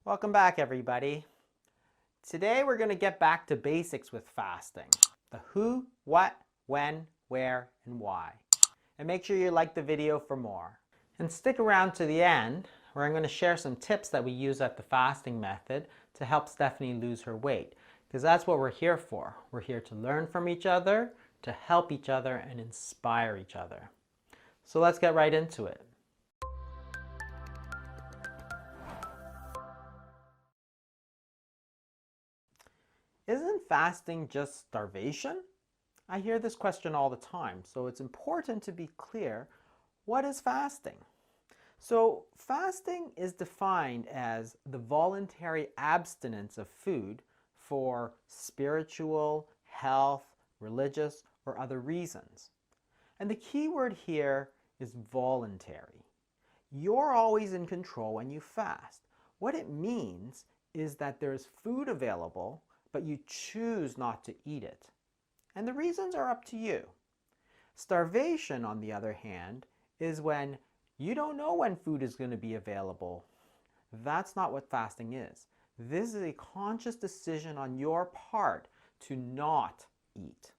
Welcome back, everybody. Today we're going to get back to basics with fasting. The who, what, when, where, and why. And make sure you like the video for more. And stick around to the end where I'm going to share some tips that we use at the fasting method to help Stephanie lose her weight. Because that's what we're here for. We're here to learn from each other, to help each other, and inspire each other. So let's get right into it. Isn't fasting just starvation? I hear this question all the time, so it's important to be clear. What is fasting? So fasting is defined as the voluntary abstinence of food for spiritual, health, religious, or other reasons. And the key word here is voluntary. You're always in control when you fast. What it means is that there's food available, but you choose not to eat it. And the reasons are up to you. Starvation, on the other hand, is when you don't know when food is going to be available. That's not what fasting is. This is a conscious decision on your part to not eat.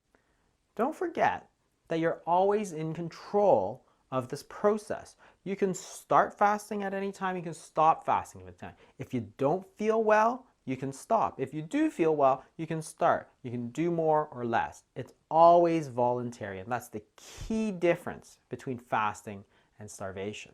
Don't forget that you're always in control of this process. You can start fasting at any time, you can stop fasting at any time. If you don't feel well, you can stop. If you do feel well, you can start. You can do more or less. It's always voluntary, and that's the key difference between fasting and starvation.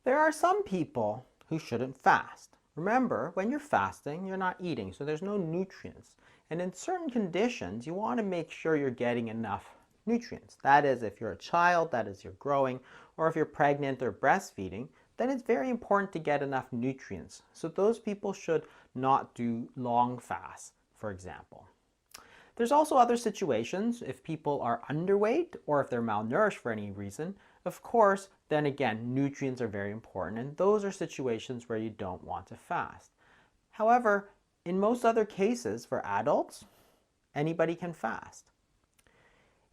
There are some people who shouldn't fast. Remember, when you're fasting, you're not eating, so there's no nutrients. And in certain conditions, you want to make sure you're getting enough nutrients. That is, if you're a child, that is, you're growing, or if you're pregnant or breastfeeding, then it's very important to get enough nutrients. So those people should not do long fasts, for example. There's also other situations. If people are underweight or if they're malnourished for any reason, of course, then again, nutrients are very important, and those are situations where you don't want to fast. However, in most other cases, for adults, anybody can fast.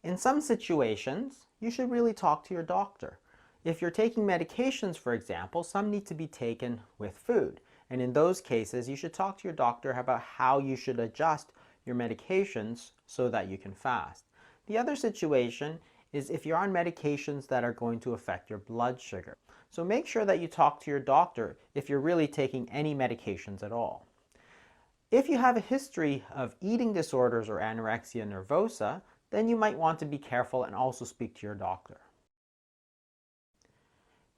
In some situations, you should really talk to your doctor. If you're taking medications, for example, some need to be taken with food. And in those cases, you should talk to your doctor about how you should adjust your medications so that you can fast. The other situation is if you're on medications that are going to affect your blood sugar. So make sure that you talk to your doctor if you're really taking any medications at all. If you have a history of eating disorders or anorexia nervosa, then you might want to be careful and also speak to your doctor.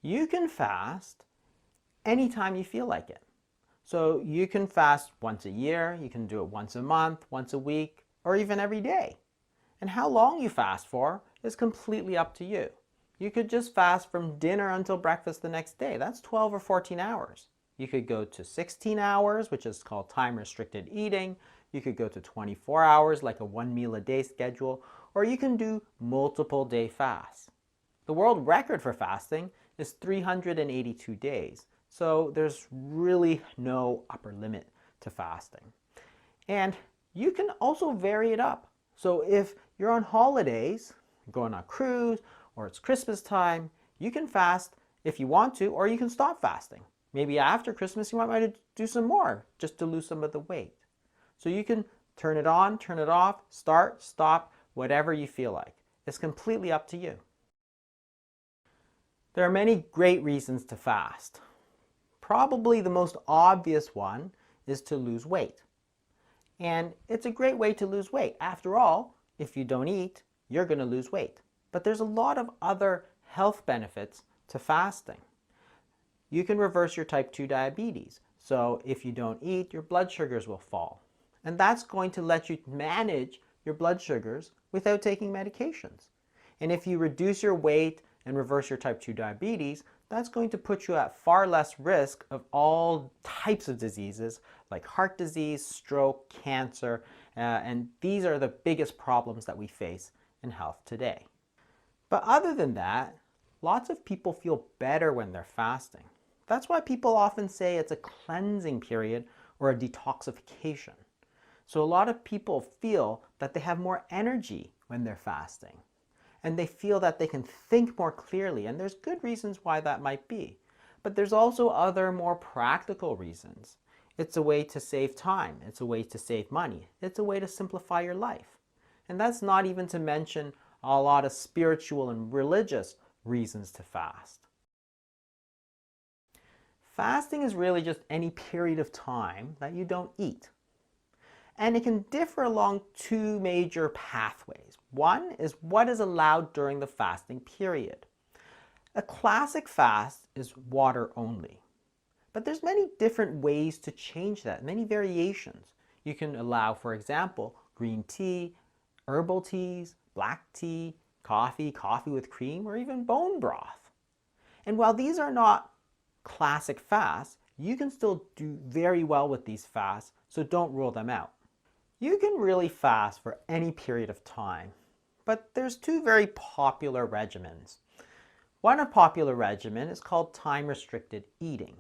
You can fast anytime you feel like it. So you can fast once a year, you can do it once a month, once a week, or even every day. And how long you fast for is completely up to you. You could just fast from dinner until breakfast the next day. That's 12 or 14 hours. You could go to 16 hours, which is called time-restricted eating. You could go to 24 hours, like a 1 meal a day schedule, or you can do multiple day fasts. The world record for fasting is 382 days. So there's really no upper limit to fasting. And you can also vary it up. So if you're on holidays, going on a cruise, or it's Christmas time, you can fast if you want to, or you can stop fasting. Maybe after Christmas, you might want to do some more just to lose some of the weight. So you can turn it on, turn it off, start, stop, whatever you feel like. It's completely up to you. There are many great reasons to fast. Probably the most obvious one is to lose weight. And it's a great way to lose weight. After all, if you don't eat, you're going to lose weight. But there's a lot of other health benefits to fasting. You can reverse your type 2 diabetes. So if you don't eat, your blood sugars will fall. And that's going to let you manage your blood sugars without taking medications. And if you reduce your weight and reverse your type 2 diabetes, that's going to put you at far less risk of all types of diseases like heart disease, stroke, cancer, and these are the biggest problems that we face in health today. But other than that, lots of people feel better when they're fasting. That's why people often say it's a cleansing period or a detoxification. So a lot of people feel that they have more energy when they're fasting. And they feel that they can think more clearly, and there's good reasons why that might be. But there's also other more practical reasons. It's a way to save time. It's a way to save money. It's a way to simplify your life. And that's not even to mention a lot of spiritual and religious reasons to fast. Fasting is really just any period of time that you don't eat. And it can differ along two major pathways. One is what is allowed during the fasting period. A classic fast is water only. But there's many different ways to change that, many variations. You can allow, for example, green tea, herbal teas, black tea, coffee with cream, or even bone broth. And while these are not classic fasts, you can still do very well with these fasts, so don't rule them out. You can really fast for any period of time, but there's two very popular regimens. One popular regimen is called time-restricted eating.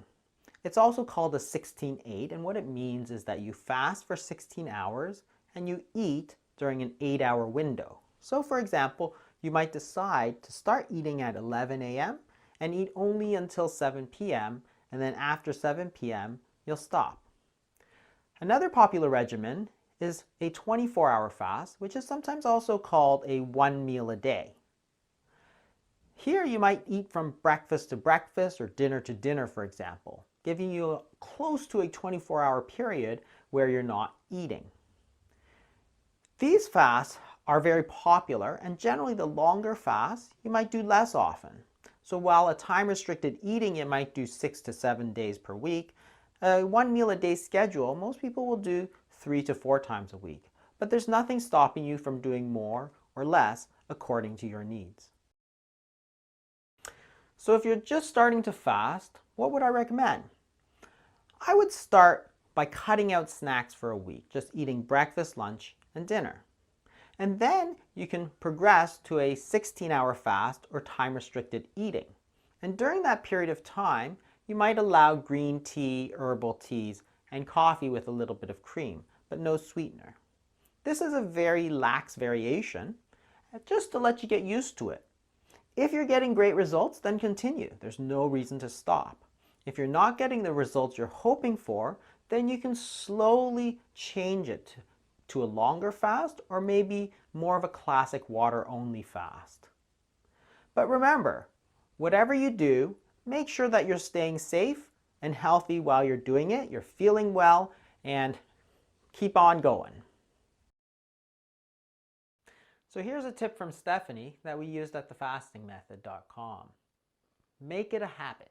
It's also called a 16-8, and what it means is that you fast for 16 hours and you eat during an 8-hour window. So for example, you might decide to start eating at 11 a.m. and eat only until 7 p.m. and then after 7 p.m. you'll stop. Another popular regimen is a 24-hour fast, which is sometimes also called a 1 meal a day. Here you might eat from breakfast to breakfast or dinner to dinner, for example, giving you close to a 24-hour period where you're not eating. These fasts are very popular, and generally the longer fasts you might do less often. So while a time-restricted eating you might do 6 to 7 days per week, a 1 meal a day schedule most people will do 3 to 4 times a week. But there's nothing stopping you from doing more or less according to your needs. So if you're just starting to fast, what would I recommend? I would start by cutting out snacks for a week, just eating breakfast, lunch, and dinner. And then you can progress to a 16-hour fast or time-restricted eating. And during that period of time, you might allow green tea, herbal teas, and coffee with a little bit of cream, but no sweetener. This is a very lax variation, just to let you get used to it. If you're getting great results, then continue. There's no reason to stop. If you're not getting the results you're hoping for, then you can slowly change it to a longer fast or maybe more of a classic water-only fast. But remember, whatever you do, make sure that you're staying safe and healthy while you're doing it, you're feeling well, and keep on going. So here's a tip from Stephanie that we used at thefastingmethod.com. Make it a habit.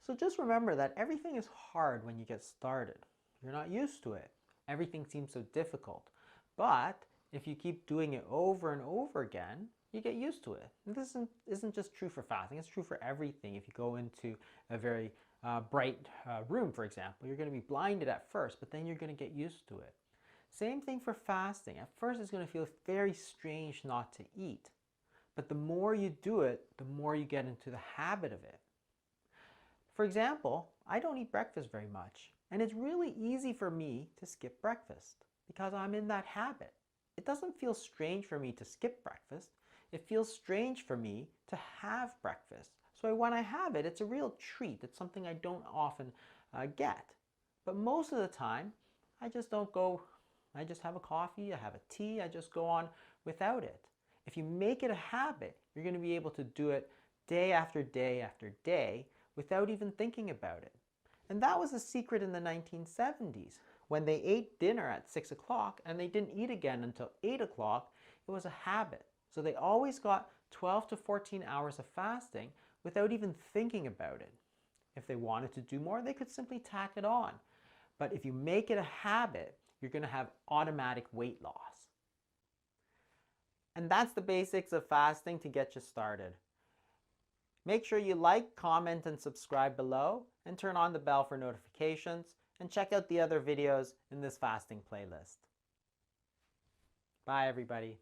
So just remember that everything is hard when you get started. You're not used to it. Everything seems so difficult. But if you keep doing it over and over again, you get used to it. And this isn't just true for fasting, it's true for everything. If you go into a very bright room, for example, you're going to be blinded at first, but then you're going to get used to it. Same thing for fasting. At first it's going to feel very strange not to eat. But the more you do it, the more you get into the habit of it. For example, I don't eat breakfast very much. And it's really easy for me to skip breakfast because I'm in that habit. It doesn't feel strange for me to skip breakfast. It feels strange for me to have breakfast. So when I have it, it's a real treat. It's something I don't often get. But most of the time, I just don't go. I just have a coffee, I have a tea, I just go on without it. If you make it a habit, you're going to be able to do it day after day after day without even thinking about it. And that was the secret in the 1970s. When they ate dinner at 6 o'clock and they didn't eat again until 8 o'clock, it was a habit. So they always got 12 to 14 hours of fasting without even thinking about it. If they wanted to do more, they could simply tack it on. But if you make it a habit, you're going to have automatic weight loss. And that's the basics of fasting to get you started. Make sure you like, comment, and subscribe below, and turn on the bell for notifications, and check out the other videos in this fasting playlist. Bye, everybody.